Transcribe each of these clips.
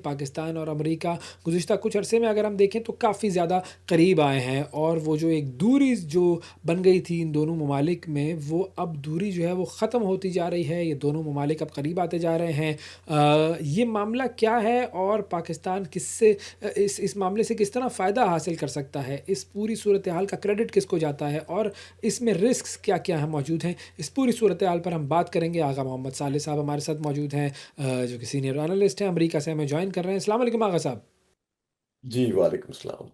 پاکستان اور امریکہ گزشتہ کچھ عرصے میں اگر ہم دیکھیں تو کافی زیادہ قریب آئے ہیں، اور وہ جو ایک دوری جو بن گئی تھی ان دونوں ممالک میں، وہ اب دوری جو ہے وہ ختم ہوتی جا رہی ہے، یہ دونوں ممالک اب قریب آتے جا رہے ہیں۔ یہ معاملہ کیا ہے اور پاکستان کس سے اس معاملے سے کس طرح فائدہ حاصل کر سکتا ہے؟ اس پوری صورتحال کا کریڈٹ کس کو جاتا ہے اور اس میں رسکس کیا کیا ہیں موجود ہیں؟ اس پوری صورتحال پر ہم بات کریں گے۔ آغا محمد صالح صاحب ہمارے ساتھ موجود ہیں، جو کہ سینئر انالسٹ ہیں، امریکہ سے ہمیں جوائن کر رہے ہیں۔ السلام علیکم آغا صاحب۔ جی وعلیکم السلام۔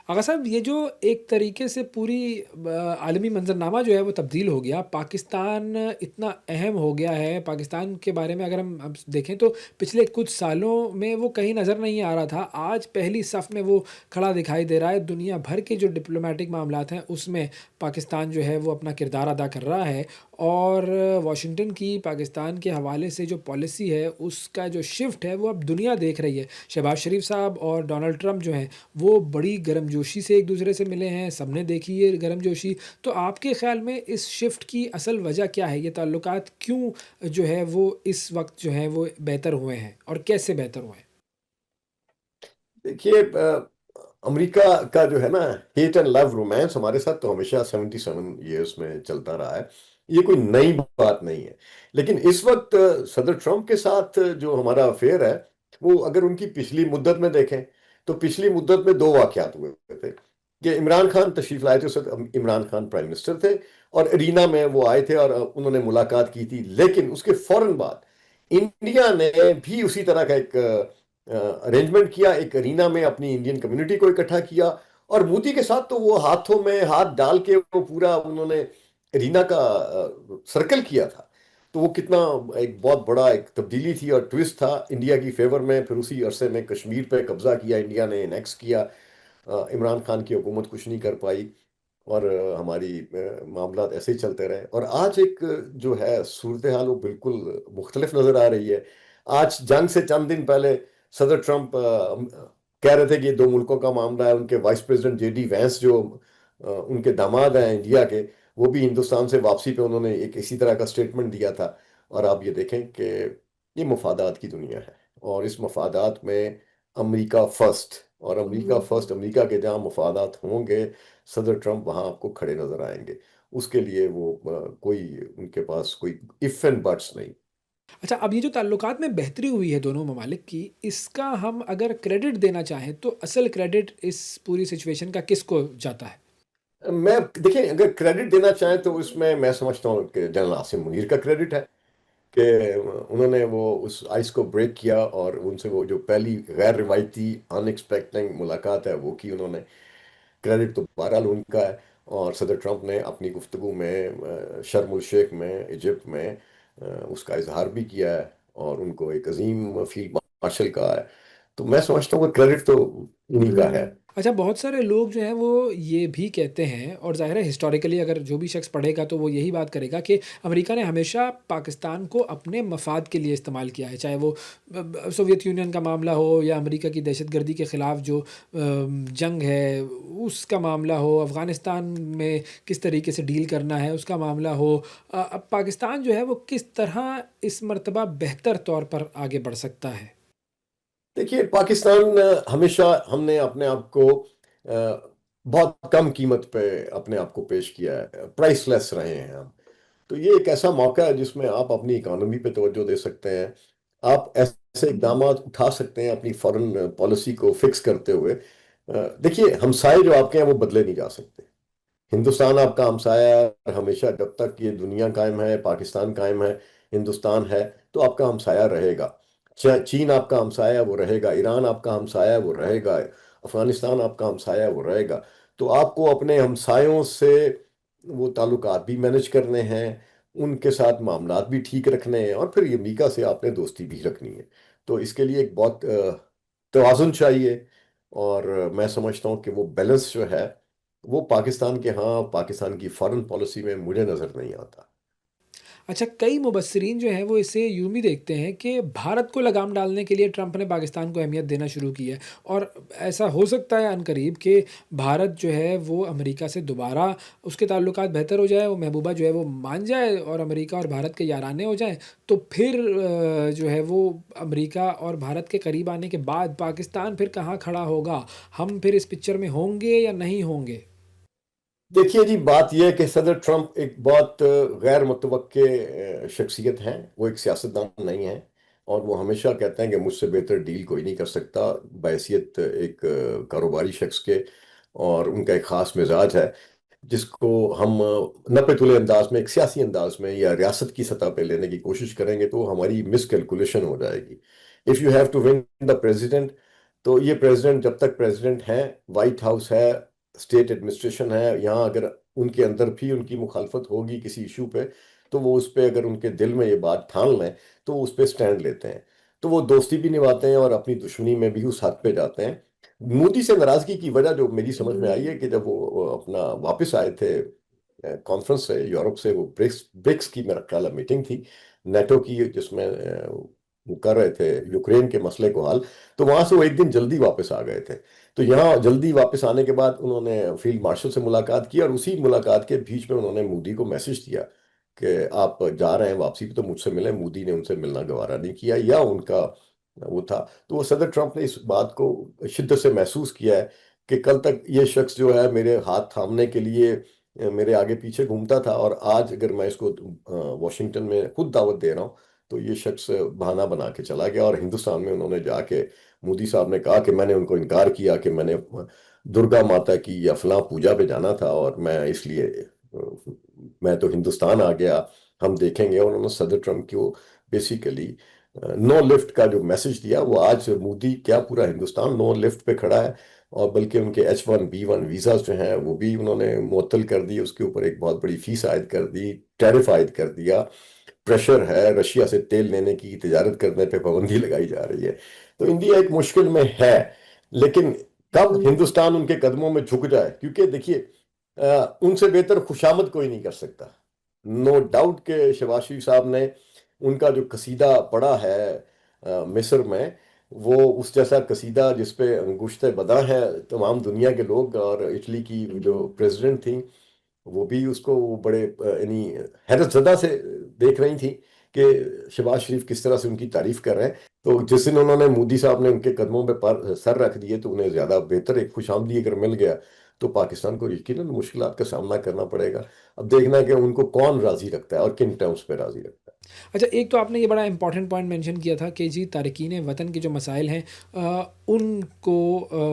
آغا صاحب، یہ جو ایک طریقے سے پوری عالمی منظرنامہ جو ہے وہ تبدیل ہو گیا، پاکستان اتنا اہم ہو گیا ہے، پاکستان کے بارے میں اگر ہم اب دیکھیں تو پچھلے کچھ سالوں میں وہ کہیں نظر نہیں آ رہا تھا، آج پہلی صف میں وہ کھڑا دکھائی دے رہا ہے۔ دنیا بھر کے جو ڈپلومیٹک معاملات ہیں اس میں پاکستان جو ہے وہ اپنا کردار ادا کر رہا ہے، اور واشنگٹن کی پاکستان کے حوالے سے جو پالیسی ہے اس کا جو شفٹ ہے وہ اب دنیا دیکھ رہی ہے۔ شہباز شریف صاحب اور ڈونلڈ ٹرمپ جو ہیں وہ بڑی گرم جوشی سے ایک دوسرے سے ملے ہیں، سب نے دیکھی ہے گرم جوشی۔ تو آپ کے خیال میں اس شفٹ کی اصل وجہ کیا ہے؟ یہ تعلقات کیوں جو ہے وہ اس وقت جو ہے وہ بہتر ہوئے ہیں اور کیسے بہتر ہوئے ہیں؟ دیکھیے امریکہ کا جو ہے نا ہیٹ اینڈ لو رومانس ہمارے ساتھ تو ہمیشہ 77 ایئرس میں چلتا رہا ہے، یہ کوئی نئی بات نہیں ہے۔ لیکن اس وقت صدر ٹرمپ کے ساتھ جو ہمارا افیئر ہے، وہ اگر ان کی پچھلی مدت میں دیکھیں تو پچھلی مدت میں دو واقعات ہوئے تھے کہ عمران خان تشریف لائے تھے، اس وقت عمران خان پرائم منسٹر تھے، اور ارینا میں وہ آئے تھے اور انہوں نے ملاقات کی تھی، لیکن اس کے فوراً بعد انڈیا نے بھی اسی طرح کا ایک ارینجمنٹ کیا، ایک ارینا میں اپنی انڈین کمیونٹی کو اکٹھا کیا، اور مودی کے ساتھ تو وہ ہاتھوں میں ہاتھ ڈال کے وہ پورا انہوں نے ارینا کا سرکل کیا تھا۔ تو وہ کتنا ایک بہت بڑا ایک تبدیلی تھی اور ٹوسٹ تھا انڈیا کی فیور میں۔ پھر اسی عرصے میں کشمیر پہ قبضہ کیا انڈیا نے، انیکس کیا، عمران خان کی حکومت کچھ نہیں کر پائی، اور ہماری معاملات ایسے ہی چلتے رہے۔ اور آج ایک جو ہے صورتحال وہ بالکل مختلف نظر آ رہی ہے۔ آج جنگ سے چند دن پہلے صدر ٹرمپ کہہ رہے تھے کہ یہ دو ملکوں کا معاملہ ہے۔ ان کے vice president J D Vance جو ان کے داماد ہیں انڈیا کے، وہ بھی ہندوستان سے واپسی پہ انہوں نے ایک اسی طرح کا سٹیٹمنٹ دیا تھا۔ اور آپ یہ دیکھیں کہ یہ مفادات کی دنیا ہے، اور اس مفادات میں امریکہ فرسٹ، اور امریکہ فرسٹ، امریکہ کے جہاں مفادات ہوں گے صدر ٹرمپ وہاں آپ کو کھڑے نظر آئیں گے۔ اس کے لیے وہ کوئی ان کے پاس کوئی اف اینڈ بٹس نہیں۔ اچھا، اب یہ جو تعلقات میں بہتری ہوئی ہے دونوں ممالک کی، اس کا ہم اگر کریڈٹ دینا چاہیں تو اصل کریڈٹ اس پوری سچویشن کا کس کو جاتا ہے؟ میں دیکھیں اگر کریڈٹ دینا چاہیں تو اس میں سمجھتا ہوں کہ جنرل عاصم منیر کا کریڈٹ ہے کہ انہوں نے وہ اس آئس کو بریک کیا، اور ان سے وہ جو پہلی غیر روایتی ان ایکسپیکٹنگ ملاقات ہے وہ کی انہوں نے۔ کریڈٹ تو بہرحال ان کا ہے۔ اور صدر ٹرمپ نے اپنی گفتگو میں شرم الشیخ میں ایجپٹ میں اس کا اظہار بھی کیا ہے، اور ان کو ایک عظیم فیلڈ مارشل کہا ہے۔ تو میں سمجھتا ہوں کہ کریڈٹ تو انہی کا ہے۔ اچھا، بہت سارے لوگ جو ہیں وہ یہ بھی کہتے ہیں، اور ظاہر ہے ہسٹوریکلی اگر جو بھی شخص پڑھے گا تو وہ یہی بات کرے گا، کہ امریکہ نے ہمیشہ پاکستان کو اپنے مفاد کے لیے استعمال کیا ہے، چاہے وہ سوویت یونین کا معاملہ ہو یا امریکہ کی دہشت گردی کے خلاف جو جنگ ہے اس کا معاملہ ہو، افغانستان میں کس طریقے سے ڈیل کرنا ہے اس کا معاملہ ہو۔ اب پاکستان جو ہے وہ کس طرح اس مرتبہ بہتر طور پر آگے بڑھ سکتا ہے؟ دیکھیے پاکستان ہمیشہ ہم نے اپنے آپ کو آ، بہت کم قیمت پہ اپنے آپ کو پیش کیا ہے، پرائس لیس رہے ہیں ہم۔ تو یہ ایک ایسا موقع ہے جس میں آپ اپنی اکانومی پہ توجہ دے سکتے ہیں، آپ ایسے اقدامات اٹھا سکتے ہیں اپنی فورن پالیسی کو فکس کرتے ہوئے۔ دیکھیے ہمسائے جو آپ کے ہیں وہ بدلے نہیں جا سکتے۔ ہندوستان آپ کا ہمسایہ ہے، اور ہمیشہ جب تک یہ دنیا قائم ہے، پاکستان قائم ہے، ہندوستان ہے، تو آپ کا ہمسایہ رہے گا۔ چین آپ کا ہمسایہ ہے، وہ رہے گا۔ ایران آپ کا ہمسایہ ہے، وہ رہے گا۔ افغانستان آپ کا ہمسایہ ہے، وہ رہے گا۔ تو آپ کو اپنے ہمسایوں سے وہ تعلقات بھی مینج کرنے ہیں، ان کے ساتھ معاملات بھی ٹھیک رکھنے ہیں، اور پھر امریکہ سے آپ نے دوستی بھی رکھنی ہے۔ تو اس کے لیے ایک بہت توازن چاہیے، اور میں سمجھتا ہوں کہ وہ بیلنس جو ہے وہ پاکستان کے ہاں، پاکستان کی فارن پالیسی میں مجھے نظر نہیں آتا۔ اچھا، کئی مبصرین جو ہیں وہ اسے یوں بھی دیکھتے ہیں کہ بھارت کو لگام ڈالنے کے لیے ٹرمپ نے پاکستان کو اہمیت دینا شروع کی ہے، اور ایسا ہو سکتا ہے عنقریب کہ بھارت جو ہے وہ امریکہ سے دوبارہ اس کے تعلقات بہتر ہو جائے، وہ محبوبہ جو ہے وہ مان جائے اور امریکہ اور بھارت کے یارانے ہو جائیں، تو پھر جو ہے وہ امریکہ اور بھارت کے قریب آنے کے بعد پاکستان پھر کہاں کھڑا ہوگا؟ ہم پھر اس پکچر میں ہوں گے یا نہیں ہوں گے؟ دیکھیے جی، بات یہ ہے کہ صدر ٹرمپ ایک بہت غیر متوقع شخصیت ہیں، وہ ایک سیاستدان نہیں ہیں، اور وہ ہمیشہ کہتے ہیں کہ مجھ سے بہتر ڈیل کوئی نہیں کر سکتا، بحیثیت ایک کاروباری شخص کے، اور ان کا ایک خاص مزاج ہے جس کو ہم نپے تلے انداز میں، ایک سیاسی انداز میں یا ریاست کی سطح پہ لینے کی کوشش کریں گے تو وہ ہماری مس کیلکولیشن ہو جائے گی۔ If you have to win the president, تو یہ پریزیڈنٹ جب تک پریزیڈنٹ ہیں، وائٹ ہاؤس ہے، اسٹیٹ ایڈمنسٹریشن ہے، یہاں اگر ان کے اندر بھی ان کی مخالفت ہوگی کسی ایشو پہ، تو وہ اس پہ اگر ان کے دل میں یہ بات ٹھان لیں تو وہ اس پہ سٹینڈ لیتے ہیں، تو وہ دوستی بھی نبھاتے ہیں اور اپنی دشمنی میں بھی اس حد پہ جاتے ہیں۔ مودی سے ناراضگی کی وجہ جو میری سمجھ میں آئی ہے کہ جب وہ اپنا واپس آئے تھے کانفرنس سے، یورپ سے، وہ برکس کی میرا خیال ہے میٹنگ تھی نیٹو کی، جس میں وہ کر رہے تھے یوکرین کے مسئلے کو حل، تو وہاں سے وہ ایک دن جلدی واپس آ گئے تھے، تو یہاں جلدی واپس آنے کے بعد انہوں نے فیلڈ مارشل سے ملاقات کی، اور اسی ملاقات کے بیچ میں انہوں نے مودی کو میسج دیا کہ آپ جا رہے ہیں واپسی پہ تو مجھ سے ملیں۔ مودی نے ان سے ملنا گوارا نہیں کیا، یا ان کا وہ تھا، تو وہ صدر ٹرمپ نے اس بات کو شدت سے محسوس کیا ہے کہ کل تک یہ شخص جو ہے میرے ہاتھ تھامنے کے لیے میرے آگے پیچھے گھومتا تھا، اور آج اگر میں اس کو واشنگٹن میں خود دعوت دے رہا ہوں تو یہ شخص بہانہ بنا کے چلا گیا، اور ہندوستان میں انہوں نے جا کے مودی صاحب نے کہا کہ میں نے ان کو انکار کیا کہ میں نے درگا ماتا کی یا فلاں پوجا پہ جانا تھا، اور میں اس لیے میں تو ہندوستان آ گیا، ہم دیکھیں گے، اور انہوں نے صدر ٹرمپ کو بیسیکلی نو لفٹ کا جو میسج دیا، وہ آج مودی کیا پورا ہندوستان نو لفٹ پہ کھڑا ہے، اور بلکہ ان کے H1B1 ویزاز جو ہیں وہ بھی انہوں نے معطل کر دی، اس کے اوپر ایک بہت بڑی فیس عائد کر دی، ٹیرف عائد کر دیا، پریشر ہے، رشیا سے تیل لینے کی، تجارت کرنے پہ پابندی لگائی جا رہی ہے، تو انڈیا ایک مشکل میں ہے، لیکن کب ہندوستان ان کے قدموں میں جھک جائے، کیونکہ دیکھیے ان سے بہتر خوشامد کوئی نہیں کر سکتا، نو ڈاؤٹ کہ شہباز شریف صاحب نے ان کا جو قصیدہ پڑھا ہے مصر میں، وہ اس جیسا قصیدہ جس پہ انگشت بداں ہے تمام دنیا کے لوگ، اور اٹلی کی جو پریزیڈنٹ تھیں وہ بھی اس کو بڑے یعنی حیرت زدہ سے دیکھ رہی تھی کہ شہباز شریف کس طرح سے ان کی تعریف کر رہے ہیں، تو جس دن انہوں نے مودی صاحب نے ان کے قدموں پہ سر رکھ دیے تو انہیں زیادہ بہتر ایک خوش آمدید اگر مل گیا تو پاکستان کو یقیناً مشکلات کا سامنا کرنا پڑے گا۔ اب دیکھنا ہے کہ ان کو کون راضی رکھتا ہے اور کن ٹرمز پہ راضی رکھتا ہے۔ اچھا، ایک تو آپ نے یہ بڑا امپورٹنٹ پوائنٹ مینشن کیا تھا کہ جی تارکین وطن کے جو مسائل ہیں ان کو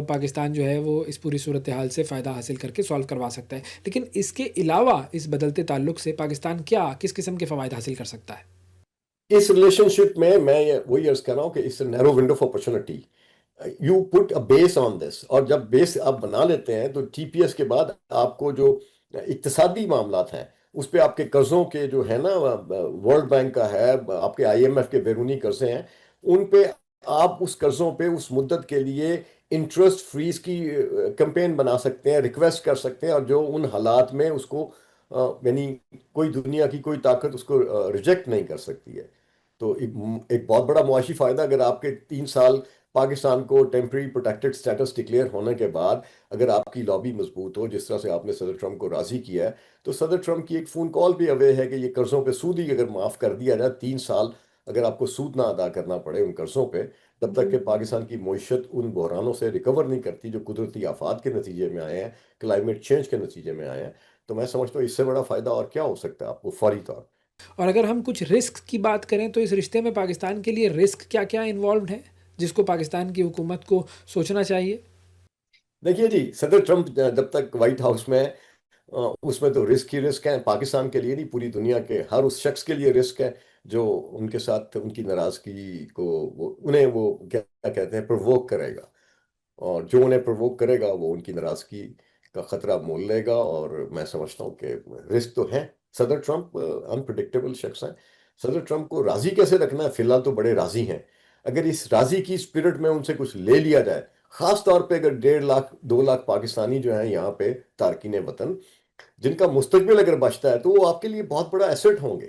پاکستان جو ہے وہ اس پوری صورتحال سے فائدہ حاصل کر کے سالو کروا سکتا ہے، لیکن اس کے علاوہ اس بدلتے تعلق سے پاکستان کیا کس قسم کے فوائد حاصل کر سکتا ہے؟ اس ریلیشن شپ میں وہی عرض کر رہا ہوں کہ اس narrow window of opportunity, you put a base on this, اور جب بیس آپ بنا لیتے ہیں تو ٹی پی ایس کے بعد آپ کو جو اقتصادی معاملات ہیں اس پہ آپ کے قرضوں کے جو ہے نا، ورلڈ بینک کا ہے، آپ کے IMF کے بیرونی قرضے ہیں، ان پہ آپ اس قرضوں پہ اس مدت کے لیے انٹرسٹ فریز کی کمپین بنا سکتے ہیں، ریکویسٹ کر سکتے ہیں، اور جو ان حالات میں اس کو یعنی کوئی دنیا کی کوئی طاقت اس کو ریجیکٹ نہیں کر سکتی ہے، تو ایک بہت بڑا معاشی فائدہ اگر آپ کے 3 سال پاکستان کو ٹیمپرری پروٹیکٹڈ سٹیٹس ڈکلیئر ہونے کے بعد اگر آپ کی لابی مضبوط ہو، جس طرح سے آپ نے صدر ٹرمپ کو راضی کیا ہے، تو صدر ٹرمپ کی ایک فون کال بھی اوے ہے کہ یہ قرضوں پہ سود ہی اگر معاف کر دیا جائے، 3 سال اگر آپ کو سود نہ ادا کرنا پڑے ان قرضوں پہ، تب تک کہ پاکستان کی معیشت ان بحرانوں سے ریکور نہیں کرتی جو قدرتی آفات کے نتیجے میں آئے ہیں، کلائمیٹ چینج کے نتیجے میں آئے ہیں، تو میں سمجھتا ہوں اس سے بڑا فائدہ اور کیا ہو سکتا ہے آپ کو فوری طور پہ۔ اور اگر ہم کچھ رسک کی بات کریں تو اس رشتے میں پاکستان کے لیے رسک کیا کیا انوالوڈ ہے جس کو پاکستان کی حکومت کو سوچنا چاہیے؟ دیکھیے جی، صدر ٹرمپ جب تک وائٹ ہاؤس میں اس میں تو رسک ہی رسک ہے، پاکستان کے لیے نہیں، پوری دنیا کے ہر اس شخص کے لیے رسک ہے جو ان کے ساتھ ان کی ناراضگی کو انہیں وہ کیا کہتے ہیں پرووک کرے گا، اور جو انہیں پرووک کرے گا وہ ان کی ناراضگی کا خطرہ مول لے گا، اور میں سمجھتا ہوں کہ رسک تو ہے۔ صدر ٹرمپ انپریڈکٹیبل شخص ہیں، صدر ٹرمپ کو راضی کیسے رکھنا ہے؟ فی الحال تو بڑے راضی ہیں، اگر اس راضی کی اسپرٹ میں ان سے کچھ لے لیا جائے، خاص طور پہ اگر 1.5 لاکھ 2 لاکھ پاکستانی جو ہیں یہاں پہ تارکین وطن، جن کا مستقبل اگر بچتا ہے تو وہ آپ کے لیے بہت بڑا ایسٹ ہوں گے،